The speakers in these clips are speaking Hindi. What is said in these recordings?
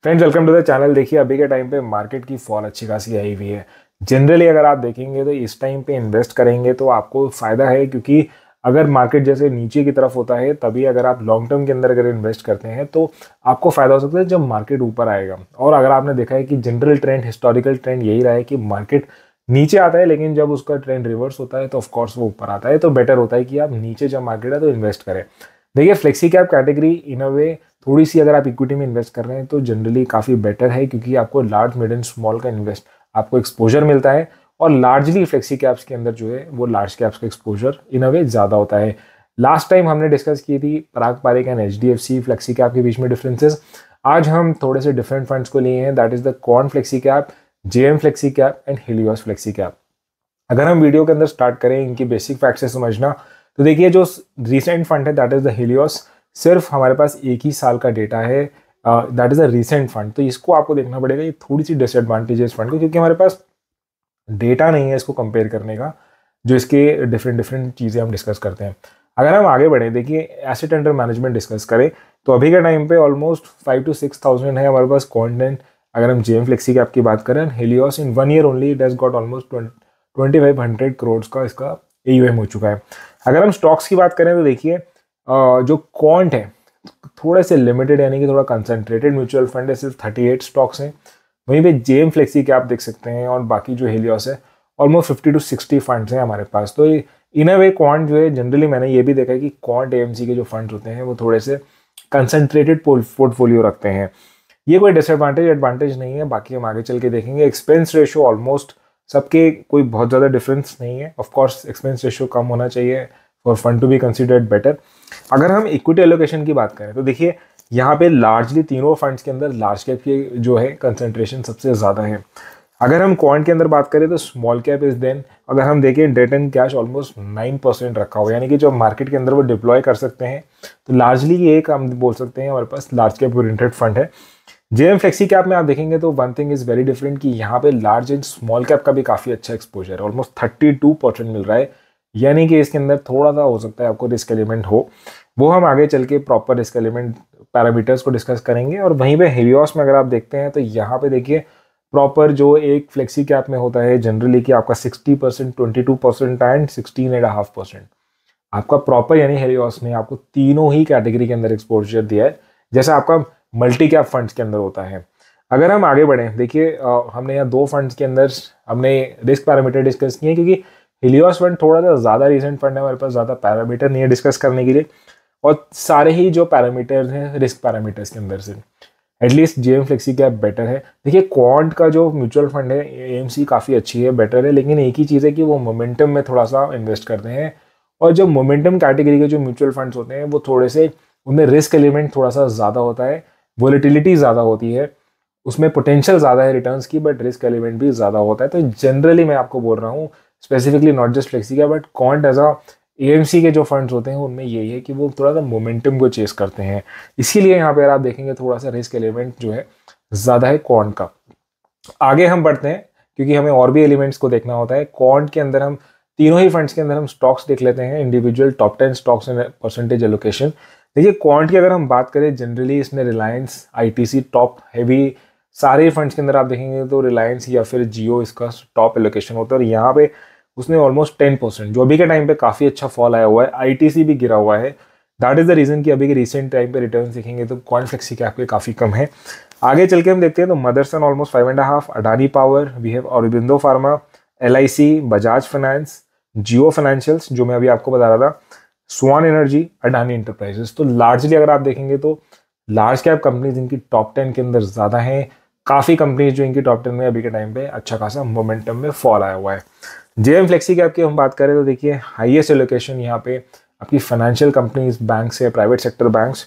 Friends, welcome to the channel. देखिए, अभी के टाइम पे मार्केट की फॉल अच्छी खासी आई हुई है। जनरली अगर आप देखेंगे तो इस टाइम पे इन्वेस्ट करेंगे तो आपको फ़ायदा है, क्योंकि अगर मार्केट जैसे नीचे की तरफ होता है तभी अगर आप लॉन्ग टर्म के अंदर अगर इन्वेस्ट करते हैं तो आपको फ़ायदा हो सकता है जब मार्केट ऊपर आएगा। और अगर आपने देखा है कि जनरल ट्रेंड, हिस्टोरिकल ट्रेंड यही रहा है कि मार्केट नीचे आता है, लेकिन जब उसका ट्रेंड रिवर्स होता है तो ऑफकोर्स वो ऊपर आता है। तो बेटर होता है कि आप नीचे जब मार्केट है तो इन्वेस्ट करें। देखिए, flexi cap category in a वे थोड़ी सी अगर आप इक्विटी में इन्वेस्ट कर रहे हैं तो जनरली काफ़ी बेटर है, क्योंकि आपको लार्ज मिड एंड स्मॉल का इन्वेस्ट आपको एक्सपोजर मिलता है। और लार्जली फ्लेक्सी कैप्स के अंदर जो है वो लार्ज कैप्स का एक्सपोजर इन अ वे ज़्यादा होता है। लास्ट टाइम हमने डिस्कस की थी Parag Parekh and HDFC flexi cap के बीच में डिफरेंसेस। आज हम थोड़े से डिफरेंट फंड्स को लिए हैं, that is the quant flexi cap, JM flexi cap and Helios flexi cap. अगर हम वीडियो के अंदर स्टार्ट करें इनकी बेसिक फैक्ट से समझना, तो देखिए जो रिसेंट फंड है दैट इज द हेलियोस, सिर्फ हमारे पास एक ही साल का डेटा है, that is a recent fund. तो इसको आपको देखना पड़ेगा, ये थोड़ी सी डिसएडवांटेज है इस फंड को, क्योंकि हमारे पास डेटा नहीं है इसको कंपेयर करने का, जो इसके डिफरेंट डिफरेंट चीज़ें हम डिस्कस करते हैं। अगर हम आगे बढ़ें, देखिए एसेट अंडर मैनेजमेंट डिस्कस करें तो अभी के टाइम पे ऑलमोस्ट 5 to 6,000 है हमारे पास कॉन्टेंट। अगर हम JM फ्लेक्सी कैप की बात करें, Helios in 1 year only it has got almost 2500 crore का इसका AUM हो चुका है। अगर हम स्टॉक्स की बात करें तो देखिए जो क्वांट है थोड़े से लिमिटेड, यानी कि थोड़ा कंसंट्रेटेड म्यूचुअल फंड है, सिर्फ 38 स्टॉक्स हैं। वहीं पे JM फ्लेक्सी के आप देख सकते हैं, और बाकी जो हेलियोस है ऑलमोस्ट 50 to 60 फंड्स हैं हमारे पास। तो इन अ वे क्वांट जो है, जनरली मैंने ये भी देखा है कि क्वांट AMC के जो फंड्स होते हैं वो थोड़े से कंसंट्रेटेड पोर्टफोलियो रखते हैं। ये कोई डिसएडवांटेज एडवांटेज नहीं है, बाकी हम आगे चल के देखेंगे। एक्सपेंस रेशियो ऑलमोस्ट सबके कोई बहुत ज़्यादा डिफरेंस नहीं है। ऑफ कोर्स एक्सपेंस रेशियो कम होना चाहिए for fund to be considered better. अगर हम इक्विटी एलोकेशन की बात करें तो देखिए यहाँ पे लार्जली तीनों फंड्स के अंदर लार्ज कैप की जो है कंसंट्रेशन सबसे ज़्यादा है। अगर हम क्वांट के अंदर बात करें तो स्मॉल कैप इज देन, अगर हम देखें डेट एंड कैश ऑलमोस्ट 9% रखा हुआ है, यानी कि जो मार्केट के अंदर वो डिप्लॉय कर सकते हैं। तो लार्जली ये एक हम बोल सकते हैं हमारे पास लार्ज कैप ओरिएंटेड फंड है। JM फ्लेक्सी कैप में आप देखेंगे तो one thing is very different कि यहाँ पे लार्ज एंड स्मॉल कैप का भी काफ़ी अच्छा एक्सपोजर है, ऑलमोस्ट 32% मिल रहा है। यानी कि इसके अंदर थोड़ा सा हो सकता है आपको रिस्क एलिमेंट हो, वो हम आगे चल के प्रॉपर रिस्क एलिमेंट पैरामीटर्स को डिस्कस करेंगे। और वहीं पे हेलियोस में अगर आप देखते हैं तो यहाँ पे देखिए प्रॉपर जो एक फ्लेक्सी कैप में होता है जनरली कि आपका 60%, 22% एंड 16.5% आपका प्रॉपर, यानी हेलियोस ने आपको तीनों ही कैटेगरी के अंदर एक्सपोजर दिया है, जैसा आपका मल्टी कैप फंड्स के अंदर होता है। अगर हम आगे बढ़ें, देखिए हमने यहाँ दो फंड्स के अंदर हमने रिस्क पैरामीटर डिस्कस किए, क्योंकि हेलियोस फंड थोड़ा सा ज़्यादा रिसेंट फंड है, हमारे पास ज़्यादा पैरामीटर नहीं है डिस्कस करने के लिए, और सारे ही जो पैरामीटर्स हैं रिस्क पैरामीटर्स के अंदर से at least JM flexi cap better है। देखिए क्वांट का जो म्यूचुअल फंड है AMC काफ़ी अच्छी है, बेटर है, लेकिन एक ही चीज़ है कि वो मोमेंटम में थोड़ा सा इन्वेस्ट करते हैं। और जो मोमेंटम कैटेगरी के जो म्यूचुअल फंड्स होते हैं वो थोड़े से, उनमें रिस्क एलिमेंट थोड़ा सा ज़्यादा होता है, वोलेटिलिटी ज़्यादा होती है, उसमें पोटेंशियल ज़्यादा है रिटर्न्स की, बट रिस्क एलिमेंट भी ज़्यादा होता है। तो जनरली मैं आपको बोल रहा हूँ, स्पेसिफिकली नॉट जस्ट फ्लेक्सी का but quant as a AMC के जो फंड्स होते हैं उनमें यही है कि वो थोड़ा सा मोमेंटम को चेस करते हैं। इसीलिए यहाँ पे अगर आप देखेंगे थोड़ा सा रिस्क एलिमेंट जो है ज़्यादा है क्वांट का। आगे हम बढ़ते हैं, क्योंकि हमें और भी एलिमेंट्स को देखना होता है। क्वांट के अंदर हम तीनों ही फंड्स के अंदर हम स्टॉक्स देख लेते हैं, individual top 10 stocks and percentage allocation. देखिए क्वांट की अगर हम बात करें, जनरली इसने रिलायंस, ITC टॉप हैवी, सारे फंड्स के अंदर आप देखेंगे तो रिलायंस या फिर जियो इसका टॉप एलोकेशन होता है। और यहाँ पे उसने ऑलमोस्ट 10%, जो अभी के टाइम पे काफ़ी अच्छा फॉल आया हुआ है, ITC भी गिरा हुआ है। दैट इज़ द रीज़न कि अभी के रिसेंट टाइम पे रिटर्न देखेंगे तो क्वांट फ्लेक्सी कैप पे काफ़ी कम है। आगे चल के हम देखते हैं तो Motherson almost 5.5, Adani Power, we have Aurobindo Pharma, LIC, Bajaj Finance, Jio Financials जो मैं अभी आपको बता रहा था, स्वान एनर्जी, अडानी इंटरप्राइजेस। तो लार्जली अगर आप देखेंगे तो लार्ज कैप कंपनीज इनकी टॉप 10 के अंदर ज़्यादा हैं। काफ़ी कंपनीज जो इनकी टॉप 10 में अभी के टाइम पे अच्छा खासा मोमेंटम में फॉल आया हुआ है। JM फ्लेक्सी कैप की हम बात करें तो देखिए हाईएस्ट एलोकेशन यहाँ पे आपकी फाइनेंशियल कंपनीज, बैंक से, private sector banks,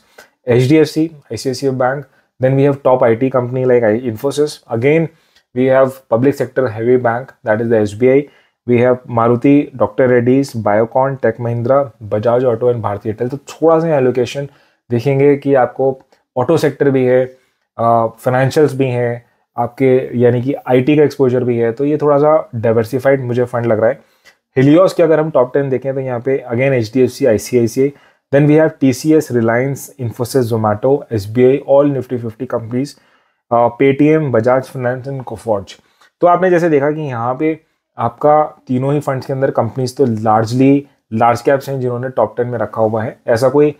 HDFC, ICICI bank, then we have top IT company like Infosys, again we have public sector heavy bank that is the SBI, we have Maruti, doctor Reddy's, Biocon, Tech Mahindra, Bajaj Auto and Bharatiya Airtel. तो थोड़ा सा एलोकेशन देखेंगे कि आपको ऑटो सेक्टर भी है, फाइनेंशियल्स भी हैं आपके, यानी कि IT का एक्सपोजर भी है, तो ये थोड़ा सा डाइवर्सिफाइड मुझे फंड लग रहा है। हेलियोस के अगर हम टॉप 10 देखें तो यहाँ पे again HDFC, ICICI, then we have TCS, Reliance, Infosys, Zomato, SBI, all Nifty 50 companies. Paytm, Bajaj Finance and Coforge. तो आपने जैसे देखा कि यहाँ पे आपका तीनों ही फंड्स के अंदर कंपनीज तो लार्जली लार्ज कैप्स हैं जिन्होंने टॉप 10 में रखा हुआ है। ऐसा कोई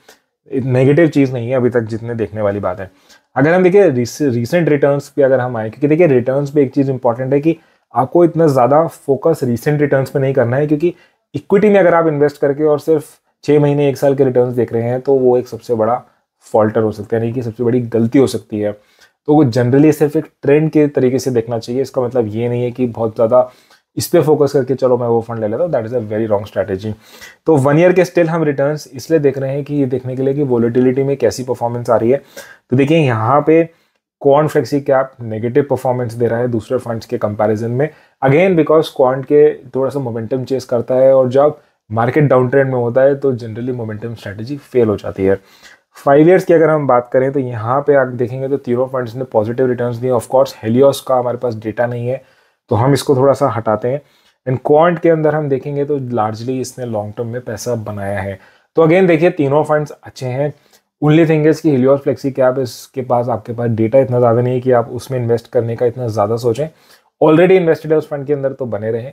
नेगेटिव चीज़ नहीं है अभी तक जितने देखने वाली बात है। अगर हम देखिए रिसेंट रिटर्न्स पे अगर हम आए, क्योंकि देखिए रिटर्न्स पे एक चीज़ इंपॉर्टेंट है कि आपको इतना ज़्यादा फोकस रिसेंट रिटर्न्स पे नहीं करना है, क्योंकि इक्विटी में अगर आप इन्वेस्ट करके और सिर्फ 6 महीने 1 साल के रिटर्न्स देख रहे हैं तो वो एक सबसे बड़ा फॉल्टर हो सकता है, यानी कि सबसे बड़ी गलती हो सकती है। तो वो जनरली सिर्फ एक ट्रेंड के तरीके से देखना चाहिए। इसका मतलब ये नहीं है कि बहुत ज़्यादा इस पे फोकस करके चलो मैं वो फंड ले लेता हूँ, that is a very wrong strategy. तो 1 ईयर के स्टिल हम रिटर्न्स इसलिए देख रहे हैं कि ये देखने के लिए कि वोलेटिलिटी में कैसी परफॉर्मेंस आ रही है। तो देखिए यहाँ पे quant flexi cap negative performance दे रहा है दूसरे फंड्स के कंपैरिजन में, अगेन बिकॉज क्वांट के थोड़ा सा मोमेंटम चेस करता है, और जब मार्केट डाउन ट्रेंड में होता है तो जनरली मोमेंटम स्ट्रैटेजी फेल हो जाती है। 5 ईयर्स की अगर हम बात करें तो यहाँ पे आप देखेंगे तो तीनों फंड्स ने पॉजिटिव रिटर्न्स दिए। ऑफकोर्स हेलियोस का हमारे पास डेटा नहीं है तो हम इसको थोड़ा सा हटाते हैं। एंड क्वांट के अंदर हम देखेंगे तो लार्जली इसने लॉन्ग टर्म में पैसा बनाया है। तो अगेन देखिए तीनों फंड्स अच्छे हैं। ओनली थिंग इज कि हेलियोस फ्लेक्सी कैप इसके पास आपके पास डेटा इतना ज़्यादा नहीं है कि आप उसमें इन्वेस्ट करने का इतना ज़्यादा सोचें। ऑलरेडी इन्वेस्टेड है उस फंड के अंदर तो बने रहें।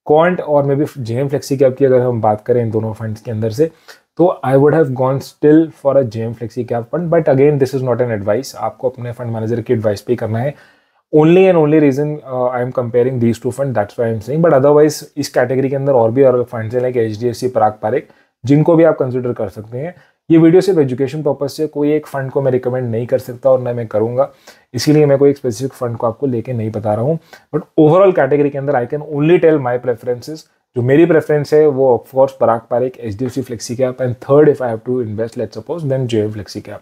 क्वांट और may be JM flexi cap की अगर हम बात करें इन दोनों फंड्स के अंदर से, तो I would have gone still for a JM flexi cap fund, but again this is not an advice. आपको अपने फंड मैनेजर की एडवाइस पे ही करना है। Only and only reason I am comparing these two fund, that's why I am saying. But otherwise इस कैटेगरी के अंदर और भी अलग फंड्स हैं लाइक एचडीएफसी, पराग पारिक, जिनको भी आप कंसिडर कर सकते हैं। ये वीडियो सिर्फ एजुकेशन पर्पज से कोई एक फंड को मैं रिकमेंड नहीं कर सकता और ना मैं करूंगा, इसीलिए मैं कोई एक स्पेसिफिक फंड को आपको लेके नहीं बता रहा हूँ। बट ओवरऑल कैटेगरी के अंदर I can only tell my preferences. जो मेरी प्रेफरेंस है वो of course Parag Parikh, HDFC flexi cap, and third if I have to invest let's suppose then JM flexi cap.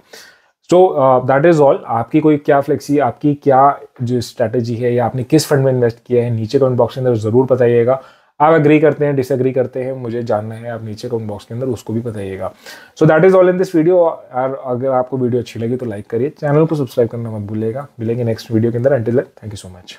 So that is all. आपकी कोई क्या फ्लेक्सी, आपकी क्या जो स्ट्रैटेजी है या आपने किस फंड में इन्वेस्ट किया है नीचे कमेंट बॉक्स के अंदर जरूर बताइएगा। आप एग्री करते हैं, डिसएग्री करते हैं, मुझे जानना है, आप नीचे कमेंट बॉक्स के अंदर उसको भी बताइएगा। सो that is all in this video. और अगर आपको वीडियो अच्छी लगी तो लाइक करिए, चैनल को सब्सक्राइब करना मत भूलिएगा। मिलेंगे नेक्स्ट वीडियो के अंदर। Until then thank you so much.